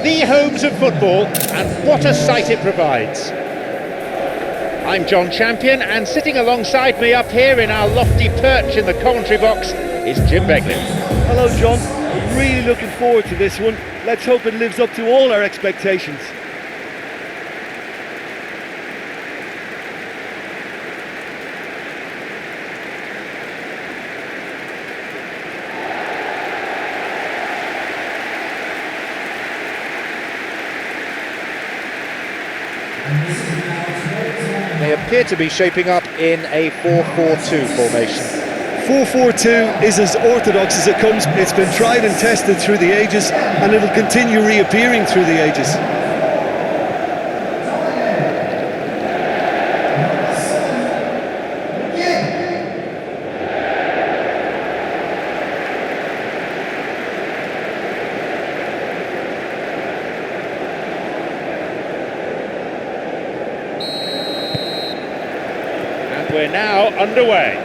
The homes of football, and what a sight it provides. I'm John Champion, and sitting alongside me up here in our lofty perch in the commentary box is Jim Begley. Hello John, really looking forward to this one. Let's hope it lives up to all our expectations. They appear to be shaping up in a 4-4-2 formation. 4-4-2 is as orthodox as it comes. It's been tried and tested through the ages, and it'll continue reappearing through the ages. We're now underway.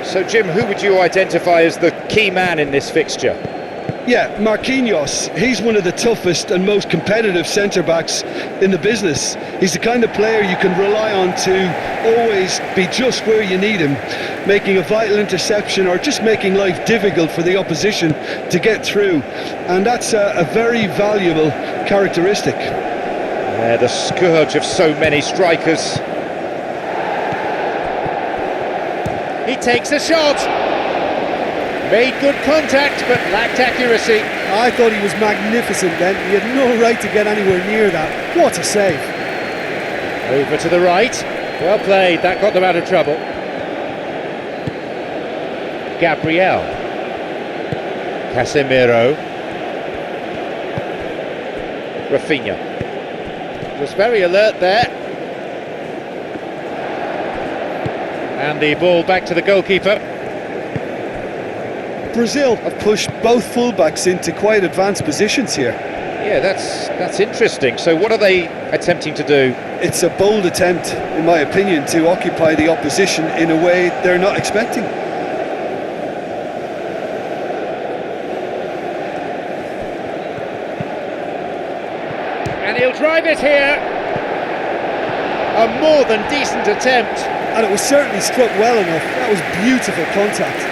So Jim, who would you identify as the key man in this fixture? Yeah, Marquinhos. He's one of the toughest and most competitive centre-backs in the business. He's the kind of player you can rely on to always be just where you need him, making a vital interception or just making life difficult for the opposition to get through. And that's a very valuable characteristic. Yeah, the scourge of so many strikers. He takes a shot. Made good contact, but lacked accuracy. I thought he was magnificent then. He had no right to get anywhere near that. What a save. Over to the right. Well played, that got them out of trouble. Gabriel. Casemiro. Rafinha. Was very alert there. And the ball back to the goalkeeper. Brazil have pushed both fullbacks into quite advanced positions here. Yeah, that's interesting. So what are they attempting to do? It's a bold attempt, in my opinion, to occupy the opposition in a way they're not expecting. And he'll drive it here. A more than decent attempt. And it was certainly struck well enough. That was beautiful contact.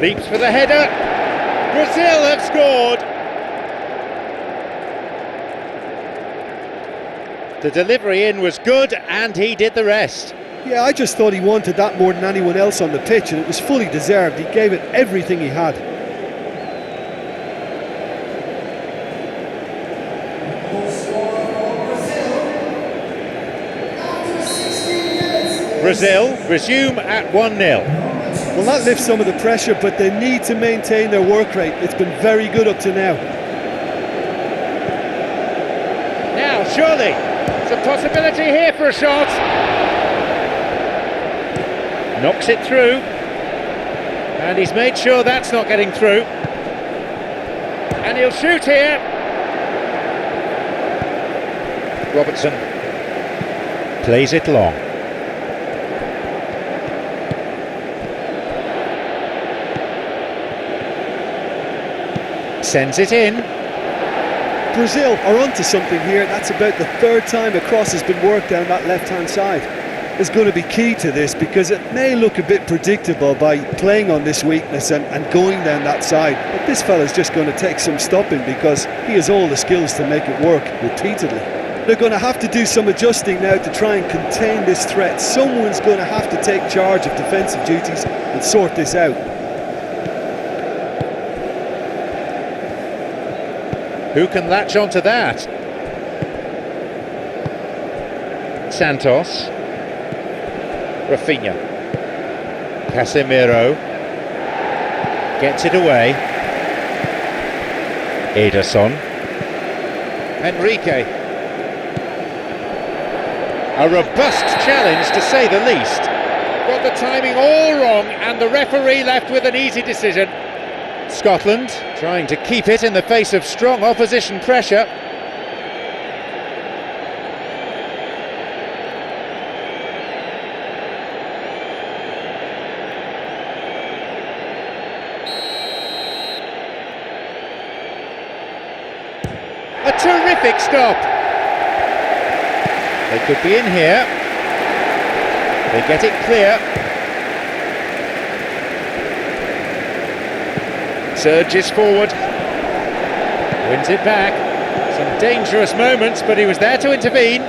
Leaps for the header. Brazil have scored. The delivery in was good, and he did the rest. Yeah, I just thought he wanted that more than anyone else on the pitch, and it was fully deserved. He gave it everything he had. Brazil resume at 1-0. Well, that lifts some of the pressure, but they need to maintain their work rate. It's been very good up to now. Now, surely, there's a possibility here for a shot. Knocks it through, and he's made sure that's not getting through. And he'll shoot here. Robertson Plays it long. Sends it in. Brazil are onto something here. That's about the third time a cross has been worked down that left-hand side. Is going to be key to this, because it may look a bit predictable by playing on this weakness and going down that side, but this fella's just going to take some stopping, because he has all the skills to make it work repeatedly. They're going to have to do some adjusting now to try and contain this threat. Someone's going to have to take charge of defensive duties and sort this out. Who can latch onto that? Santos. Rafinha. Casemiro gets it away. Ederson. Enrique. A robust challenge, to say the least. Got the timing all wrong, and the referee left with an easy decision. Scotland trying to keep it in the face of strong opposition pressure. A terrific stop. They could be in here. They get it clear. Surges forward. Wins it back. Some dangerous moments, but he was there to intervene.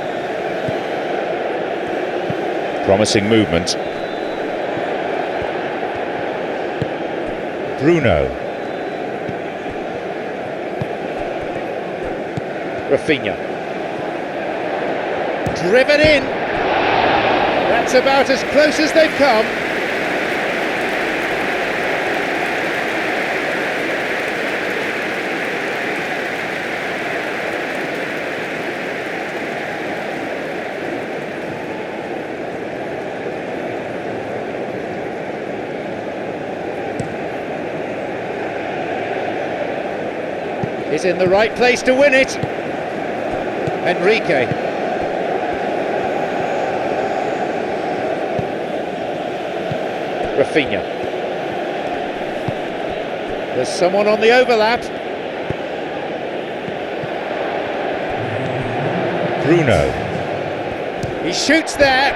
Promising movement. Bruno. Rafinha. Driven in. That's about as close as they've come. He's in the right place to win it. Enrique. Rafinha. There's someone on the overlap. Bruno. He shoots there.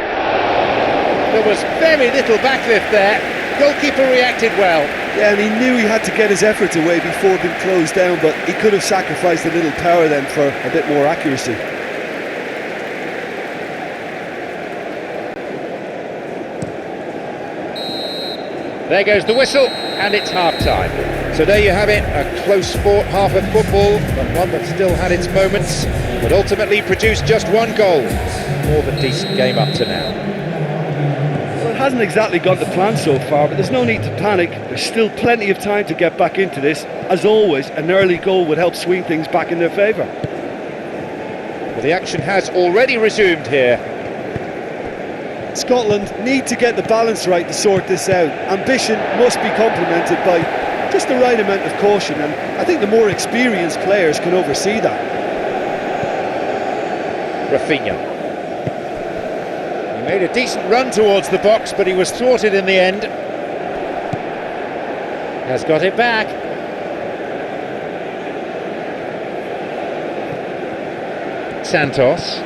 There was very little backlift there. Goalkeeper reacted well. Yeah, and he knew he had to get his efforts away before being closed down, but he could have sacrificed a little power then for a bit more accuracy. There goes the whistle, and it's half-time. So there you have it, a close fought half of football, but one that still had its moments, but ultimately produced just one goal. More than decent game up to now. Well, it hasn't exactly gone to plan so far, but there's no need to panic. There's still plenty of time to get back into this. As always, an early goal would help swing things back in their favour. Well, the action has already resumed here. Scotland need to get the balance right to sort this out. Ambition must be complemented by just the right amount of caution, and I think the more experienced players can oversee that. Rafinha. He made a decent run towards the box, but he was thwarted in the end. Has got it back. Santos.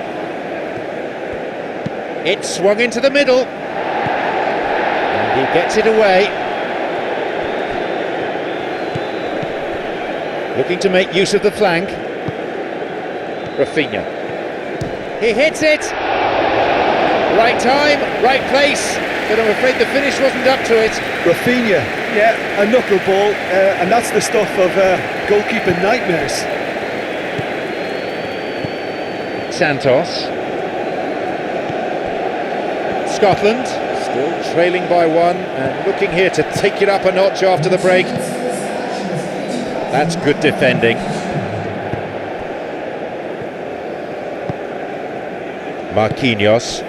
It swung into the middle. And he gets it away. Looking to make use of the flank. Rafinha. He hits it! Right time, right place, but I'm afraid the finish wasn't up to it. Rafinha, yeah, a knuckleball, and that's the stuff of goalkeeping nightmares. Santos. Scotland. Still trailing by one and looking here to take it up a notch after the break. That's good defending. Marquinhos.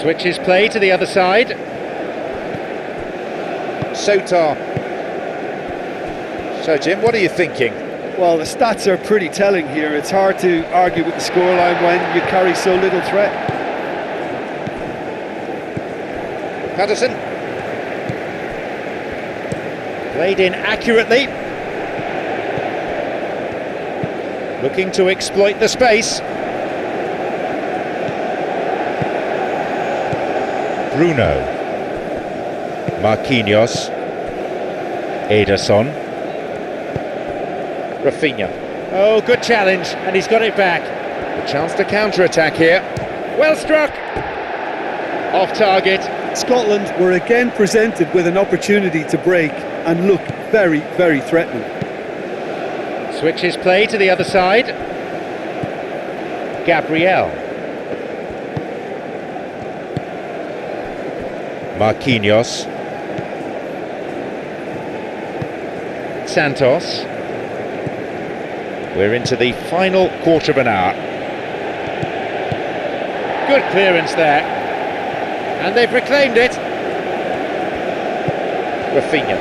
Switches play to the other side. Sotar. So Jim, what are you thinking? Well, the stats are pretty telling here. It's hard to argue with the scoreline when you carry so little threat. Patterson. Played in accurately. Looking to exploit the space. Bruno. Marquinhos. Ederson. Rafinha. Oh, good challenge, and he's got it back. A chance to counter-attack here. Well struck. Off target. Scotland were again presented with an opportunity to break and look very, very threatening. Switches play to the other side. Gabriel. Marquinhos. Santos. We're into the final quarter of an hour. Good clearance there. And they've reclaimed it. Rafinha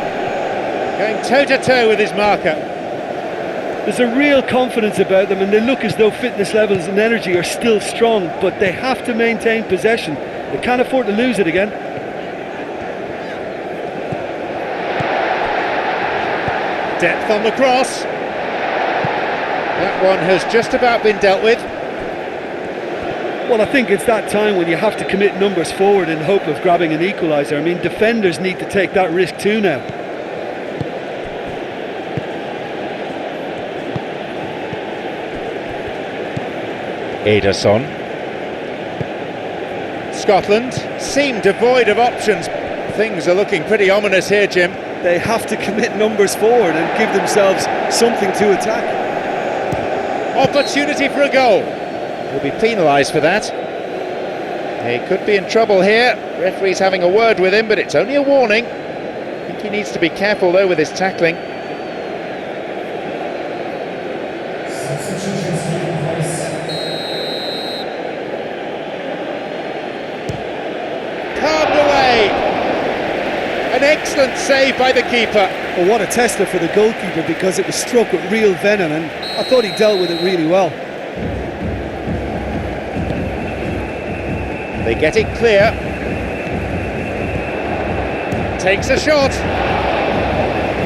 going toe-to-toe with his marker. There's a real confidence about them, and they look as though fitness levels and energy are still strong, but they have to maintain possession. They can't afford to lose it again. Depth on the cross. That one has just about been dealt with. Well, I think it's that time when you have to commit numbers forward in hope of grabbing an equaliser. I mean, defenders need to take that risk too now. Ederson. Scotland seem devoid of options. Things are looking pretty ominous here, Jim. They have to commit numbers forward and give themselves something to attack. Opportunity for a goal. He'll be penalised for that. He could be in trouble here. Referee's having a word with him, but it's only a warning. I think he needs to be careful though with his tackling. Carved away. An excellent save by the keeper. Well, what a tester for the goalkeeper, because it was struck with real venom, and I thought he dealt with it really well. They get it clear. Takes a shot.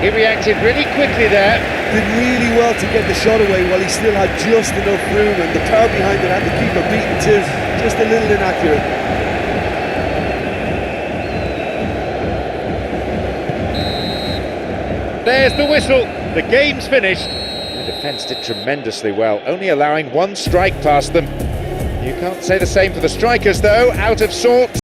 He reacted really quickly there. Did really well to get the shot away while he still had just enough room, and the power behind it had the keeper beaten too. Just a little inaccurate. There's the whistle. The game's finished. The defence did tremendously well, only allowing one strike past them. You can't say the same for the strikers though, out of sorts.